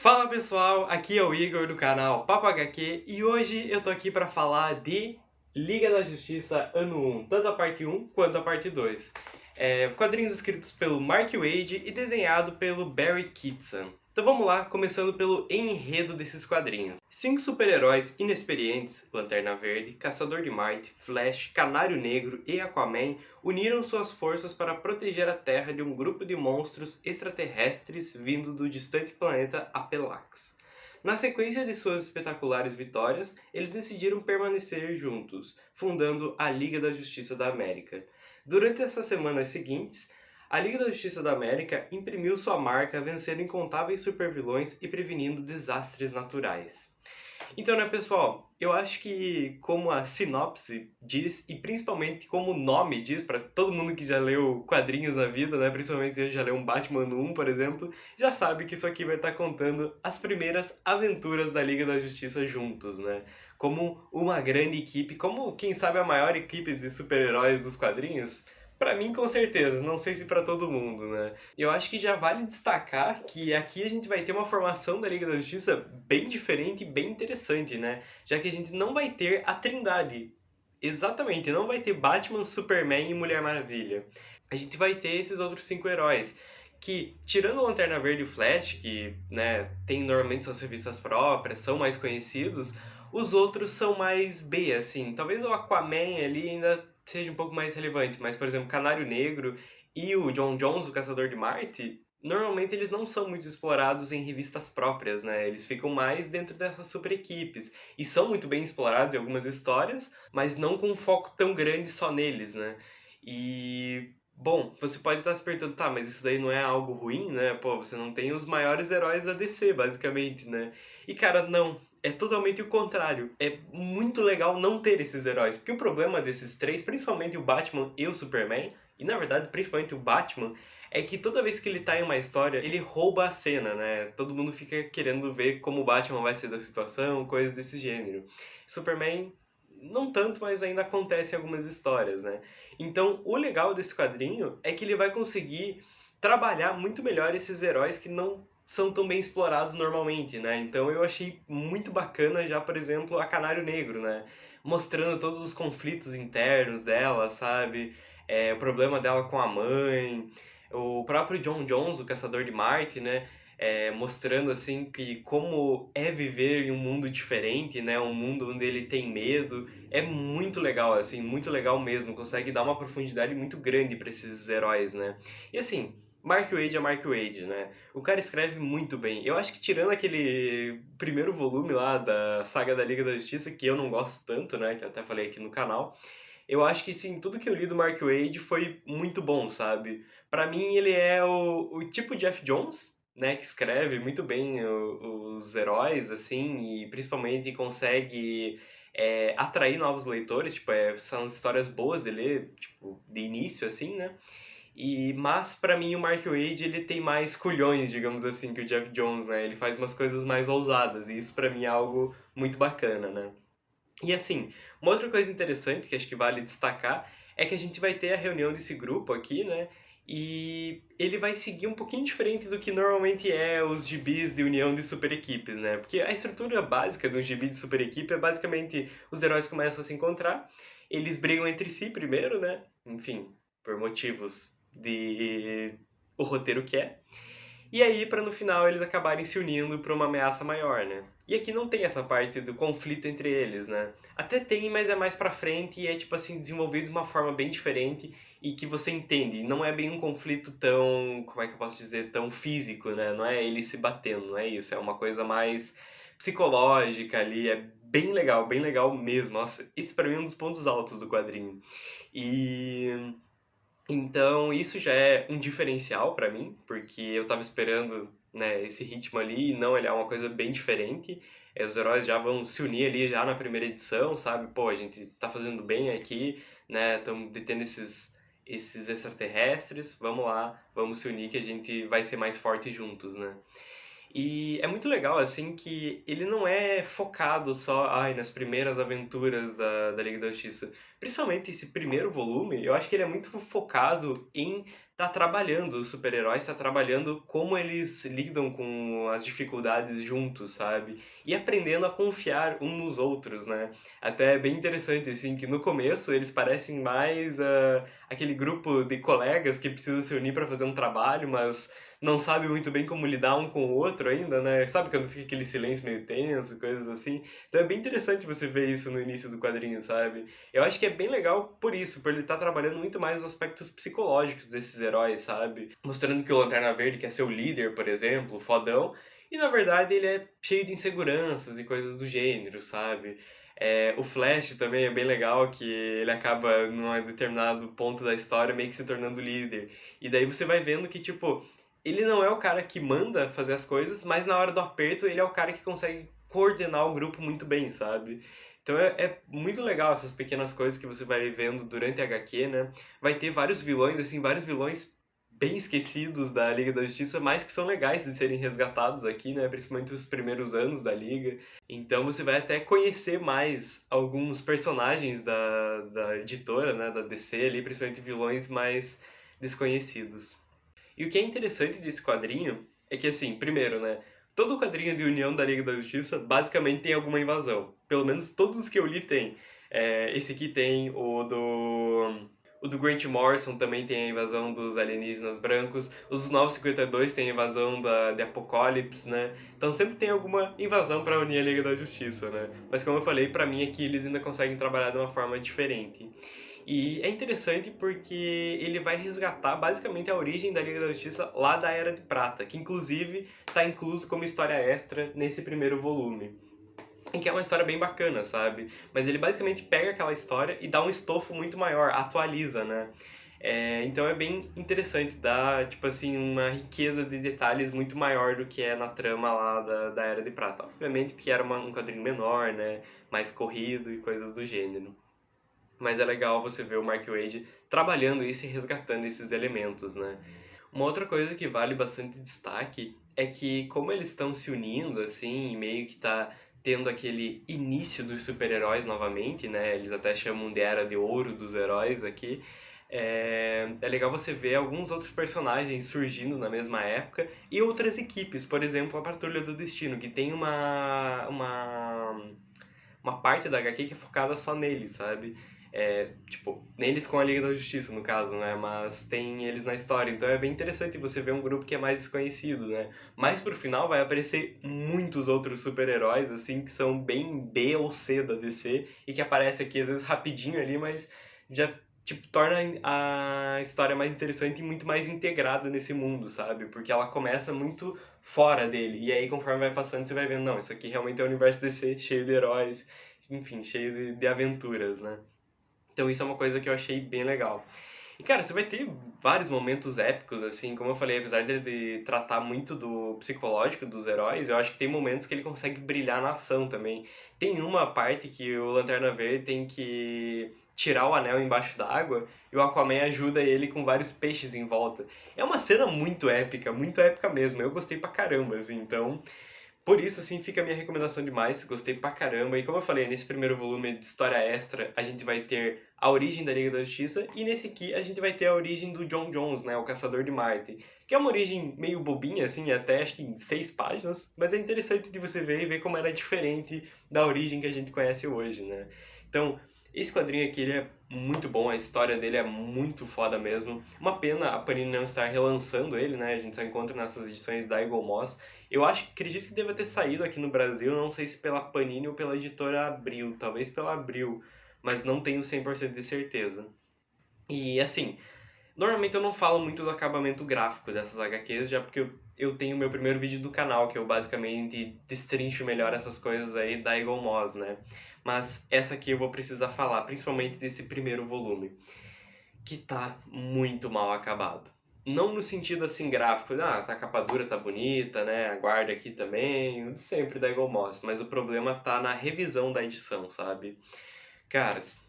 Fala pessoal, aqui é o Igor do canal Papo HQ e hoje eu tô aqui pra falar de Liga da Justiça Ano 1, tanto a parte 1 quanto a parte 2. Quadrinhos escritos pelo Mark Waid e desenhado pelo Barry Kitson. Então vamos lá, começando pelo enredo desses quadrinhos. 5 super-heróis inexperientes, Lanterna Verde, Caçador de Marte, Flash, Canário Negro e Aquaman, uniram suas forças para proteger a Terra de um grupo de monstros extraterrestres vindo do distante planeta Apelax. Na sequência de suas espetaculares vitórias, eles decidiram permanecer juntos, fundando a Liga da Justiça da América. Durante essas semanas seguintes, a Liga da Justiça da América imprimiu sua marca vencendo incontáveis supervilões e prevenindo desastres naturais. Então, né, pessoal, eu acho que como a sinopse diz, e principalmente como o nome diz, para todo mundo que já leu quadrinhos na vida, né, principalmente quem já leu um Batman no 1, por exemplo, já sabe que isso aqui vai estar contando as primeiras aventuras da Liga da Justiça juntos, né? Como uma grande equipe, como quem sabe a maior equipe de super-heróis dos quadrinhos. Pra mim, com certeza, não sei se pra todo mundo, né? Eu acho que já vale destacar que aqui a gente vai ter uma formação da Liga da Justiça bem diferente e bem interessante, né? Já que a gente não vai ter a Trindade. Exatamente, não vai ter Batman, Superman e Mulher Maravilha. A gente vai ter esses outros 5 heróis. Que, tirando o Lanterna Verde e o Flash, que né, tem normalmente suas revistas próprias, são mais conhecidos, os outros são mais B, assim. Talvez o Aquaman ali ainda seja um pouco mais relevante, mas, por exemplo, Canário Negro e o John Jones, o Caçador de Marte, normalmente eles não são muito explorados em revistas próprias, né? Eles ficam mais dentro dessas super equipes. E são muito bem explorados em algumas histórias, mas não com um foco tão grande só neles, né? E bom, você pode estar se perguntando, tá, mas isso daí não é algo ruim, né? Pô, você não tem os maiores heróis da DC, basicamente, né? E cara, não. É totalmente o contrário. É muito legal não ter esses heróis. Porque o problema desses três, principalmente o Batman e o Superman, e na verdade, principalmente o Batman, é que toda vez que ele tá em uma história, ele rouba a cena, né? Todo mundo fica querendo ver como o Batman vai ser da situação, coisas desse gênero. Superman, não tanto, mas ainda acontece em algumas histórias, né? Então, o legal desse quadrinho é que ele vai conseguir trabalhar muito melhor esses heróis que não são tão bem explorados normalmente, né? Então eu achei muito bacana já, por exemplo, a Canário Negro, né? Mostrando todos os conflitos internos dela, sabe? O problema dela com a mãe, o próprio John Jones, o Caçador de Marte, né? Mostrando assim que como é viver em um mundo diferente, né? Um mundo onde ele tem medo. É muito legal, assim, muito legal mesmo. Consegue dar uma profundidade muito grande para esses heróis, né? E assim, Mark Waid é Mark Waid, né? O cara escreve muito bem. Eu acho que tirando aquele primeiro volume lá da Saga da Liga da Justiça, que eu não gosto tanto, né? Que eu até falei aqui no canal. Eu acho que sim, tudo que eu li do Mark Waid foi muito bom, sabe? Pra mim ele é o tipo Jeff Jones, né? Que escreve muito bem os heróis, assim, e principalmente consegue atrair novos leitores. Tipo, são histórias boas de ler, tipo, de início, assim, né? Mas pra mim o Mark Waid ele tem mais culhões, digamos assim, que o Jeff Jones, né? Ele faz umas coisas mais ousadas e isso pra mim é algo muito bacana, né? E assim, uma outra coisa interessante que acho que vale destacar é que a gente vai ter a reunião desse grupo aqui, né? E ele vai seguir um pouquinho diferente do que normalmente é os gibis de união de super equipes, né? Porque a estrutura básica de um gibi de super equipe é basicamente os heróis começam a se encontrar, eles brigam entre si primeiro, né? Enfim, por motivos de o roteiro quer. E aí, pra no final eles acabarem se unindo pra uma ameaça maior, né? E aqui não tem essa parte do conflito entre eles, né? Até tem, mas é mais pra frente e é tipo assim, desenvolvido de uma forma bem diferente e que você entende. Não é bem um conflito tão, como é que eu posso dizer, tão físico, né? Não é ele se batendo, não é isso. É uma coisa mais psicológica ali, é bem legal mesmo. Nossa, esse pra mim é um dos pontos altos do quadrinho. E então, isso já é um diferencial pra mim, porque eu tava esperando, né, esse ritmo ali, e não, ele é uma coisa bem diferente. Os heróis já vão se unir ali já na primeira edição, sabe? Pô, a gente tá fazendo bem aqui, né? Estamos detendo esses extraterrestres, vamos lá, vamos se unir que a gente vai ser mais forte juntos, né? E é muito legal, assim, que ele não é focado só, nas primeiras aventuras da Liga da Justiça. Principalmente esse primeiro volume, eu acho que ele é muito focado em tá trabalhando os super-heróis, tá trabalhando como eles lidam com as dificuldades juntos, sabe? E aprendendo a confiar um nos outros, né? Até é bem interessante, assim, que no começo eles parecem mais aquele grupo de colegas que precisa se unir para fazer um trabalho, mas não sabe muito bem como lidar um com o outro ainda, né? Sabe quando fica aquele silêncio meio tenso, coisas assim? Então é bem interessante você ver isso no início do quadrinho, sabe? Eu acho que é bem legal por isso, por ele estar trabalhando muito mais os aspectos psicológicos desses heróis, sabe? Mostrando que o Lanterna Verde quer ser o líder, por exemplo, o fodão, e na verdade ele é cheio de inseguranças e coisas do gênero, sabe? O Flash também é bem legal, que ele acaba, num determinado ponto da história, meio que se tornando líder. E daí você vai vendo que, tipo, ele não é o cara que manda fazer as coisas, mas na hora do aperto ele é o cara que consegue coordenar o grupo muito bem, sabe? Então é muito legal essas pequenas coisas que você vai vendo durante a HQ, né? Vai ter vários vilões, assim, vários vilões bem esquecidos da Liga da Justiça, mas que são legais de serem resgatados aqui, né? Principalmente os primeiros anos da Liga. Então você vai até conhecer mais alguns personagens da editora, né? Da DC ali, principalmente vilões mais desconhecidos. E o que é interessante desse quadrinho é que, assim, primeiro, né? Todo quadrinho de União da Liga da Justiça basicamente tem alguma invasão. Pelo menos todos os que eu li tem. Esse aqui tem o do Grant Morrison também tem a invasão dos alienígenas brancos. Os 952 tem a invasão de Apocalipse, né? Então sempre tem alguma invasão para unir a Liga da Justiça, né? Mas como eu falei, para mim aqui eles ainda conseguem trabalhar de uma forma diferente. E é interessante porque ele vai resgatar basicamente a origem da Liga da Justiça lá da Era de Prata, que inclusive está incluso como história extra nesse primeiro volume. E que é uma história bem bacana, sabe? Mas ele basicamente pega aquela história e dá um estofo muito maior, atualiza, né? Então é bem interessante, dá, tipo assim, uma riqueza de detalhes muito maior do que é na trama lá da Era de Prata. Obviamente porque era um quadrinho menor, né? Mais corrido e coisas do gênero. Mas é legal você ver o Mark Waid trabalhando isso e resgatando esses elementos, né? Uma outra coisa que vale bastante destaque é que como eles estão se unindo, assim, e meio que tá tendo aquele início dos super-heróis novamente, né? Eles até chamam de Era de Ouro dos heróis aqui. É legal você ver alguns outros personagens surgindo na mesma época e outras equipes, por exemplo, a Patrulha do Destino, que tem uma parte da HQ que é focada só neles, sabe? Tipo, neles com a Liga da Justiça, no caso, né? Mas tem eles na história. Então é bem interessante você ver um grupo que é mais desconhecido, né? Mas pro final vai aparecer muitos outros super-heróis, assim, que são bem B ou C da DC e que aparecem aqui às vezes rapidinho ali, mas já, tipo, torna a história mais interessante e muito mais integrada nesse mundo, sabe? Porque ela começa muito fora dele. E aí, conforme vai passando, você vai vendo, não, isso aqui realmente é o universo DC, cheio de heróis, enfim, cheio de aventuras, né? Então isso é uma coisa que eu achei bem legal. E cara, você vai ter vários momentos épicos, assim, como eu falei, apesar de tratar muito do psicológico dos heróis, eu acho que tem momentos que ele consegue brilhar na ação também. Tem uma parte que o Lanterna Verde tem que tirar o anel embaixo d'água e o Aquaman ajuda ele com vários peixes em volta. É uma cena muito épica mesmo. Eu gostei pra caramba, assim, então por isso, assim, fica a minha recomendação demais. Gostei pra caramba. E como eu falei, nesse primeiro volume de história extra, a gente vai ter a origem da Liga da Justiça. E nesse aqui, a gente vai ter a origem do John Jones, né? O Caçador de Marte. Que é uma origem meio bobinha, assim, até acho que em 6 páginas. Mas é interessante de você ver e ver como era diferente da origem que a gente conhece hoje, né? Então, esse quadrinho aqui, ele é muito bom. A história dele é muito foda mesmo. Uma pena a Panini não estar relançando ele, né? A gente só encontra nessas edições da Eagle Moss. Eu acredito que deva ter saído aqui no Brasil, não sei se pela Panini ou pela editora Abril, talvez pela Abril, mas não tenho 100% de certeza. E assim, normalmente eu não falo muito do acabamento gráfico dessas HQs, já porque eu tenho o meu primeiro vídeo do canal, que eu basicamente destrincho melhor essas coisas aí da Eagle Moss, né? Mas essa aqui eu vou precisar falar, principalmente desse primeiro volume, que tá muito mal acabado. Não no sentido assim gráfico, tá a capa dura, tá bonita, né? A guarda aqui também, o de sempre da Eagle Moss, mas o problema tá na revisão da edição, sabe? Caras,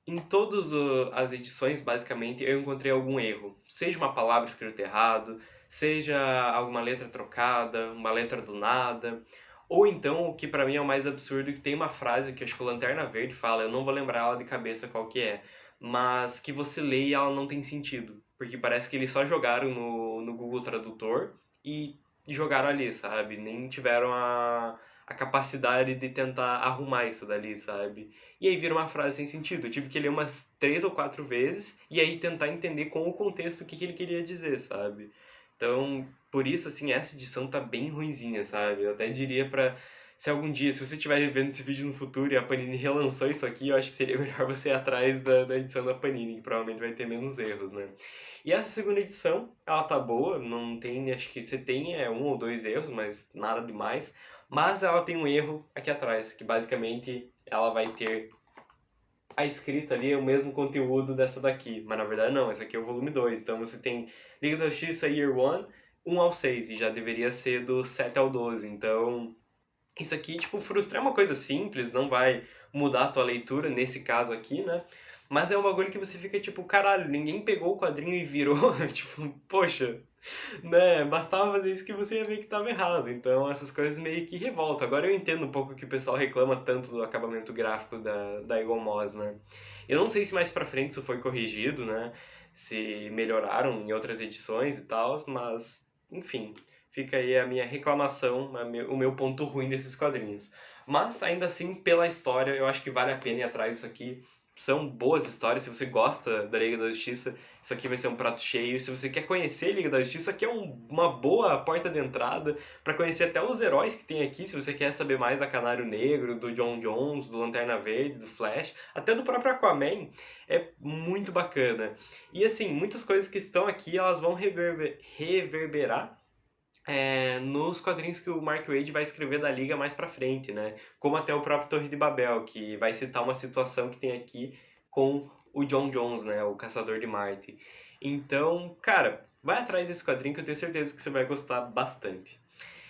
em todas as edições, basicamente, eu encontrei algum erro. Seja uma palavra escrita errado, seja alguma letra trocada, uma letra do nada, ou então, o que pra mim é o mais absurdo, que tem uma frase que acho que o Lanterna Verde fala, eu não vou lembrar ela de cabeça qual que é, mas que você lê e ela não tem sentido, porque parece que eles só jogaram no Google Tradutor e jogaram ali, sabe? Nem tiveram a capacidade de tentar arrumar isso dali, sabe? E aí vira uma frase sem sentido. Eu tive que ler umas 3 ou 4 vezes e aí tentar entender com o contexto o que ele queria dizer, sabe? Então, por isso, assim, essa edição tá bem ruinzinha, sabe? Eu até diria pra. Se algum dia, se você estiver vendo esse vídeo no futuro e a Panini relançou isso aqui, eu acho que seria melhor você ir atrás da edição da Panini, que provavelmente vai ter menos erros, né? E essa segunda edição, ela tá boa, não tem, acho que você tem 1 ou 2 erros, mas nada demais. Mas ela tem um erro aqui atrás, que basicamente ela vai ter a escrita ali é o mesmo conteúdo dessa daqui, mas na verdade não, essa aqui é o volume 2. Então você tem Liga da Justiça Year 1, 1 ao 6, e já deveria ser do 7 ao 12. Então, isso aqui, tipo, frustra é uma coisa simples, não vai mudar a tua leitura nesse caso aqui, né? Mas é um bagulho que você fica tipo, caralho, ninguém pegou o quadrinho e virou, tipo, poxa, né? Bastava fazer isso que você ia ver que estava errado. Então essas coisas meio que revoltam. Agora eu entendo um pouco que o pessoal reclama tanto do acabamento gráfico da Eagle Moss, né? Eu não sei se mais pra frente isso foi corrigido, né? Se melhoraram em outras edições e tal, mas enfim, fica aí a minha reclamação, o meu ponto ruim desses quadrinhos. Mas ainda assim, pela história, eu acho que vale a pena ir atrás disso aqui. São boas histórias, se você gosta da Liga da Justiça, isso aqui vai ser um prato cheio. Se você quer conhecer a Liga da Justiça, aqui é uma boa porta de entrada para conhecer até os heróis que tem aqui. Se você quer saber mais da Canário Negro, do John Jones, do Lanterna Verde, do Flash, até do próprio Aquaman, é muito bacana. E assim, muitas coisas que estão aqui, elas vão reverberar nos quadrinhos que o Mark Waid vai escrever da Liga mais pra frente, né? Como até o próprio Torre de Babel, que vai citar uma situação que tem aqui com o John Jones, né? O Caçador de Marte. Então, cara, vai atrás desse quadrinho que eu tenho certeza que você vai gostar bastante.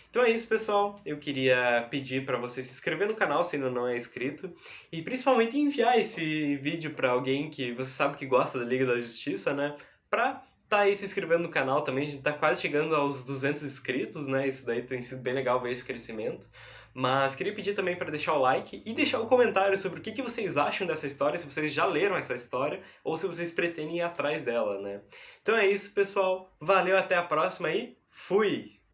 Então é isso, pessoal. Eu queria pedir para você se inscrever no canal se ainda não é inscrito e principalmente enviar esse vídeo para alguém que você sabe que gosta da Liga da Justiça, né? Pra tá aí se inscrevendo no canal também. A gente tá quase chegando aos 200 inscritos, né? Isso daí tem sido bem legal ver esse crescimento. Mas queria pedir também para deixar o like e deixar o comentário sobre o que vocês acham dessa história, se vocês já leram essa história ou se vocês pretendem ir atrás dela, né? Então é isso, pessoal. Valeu, até a próxima e fui!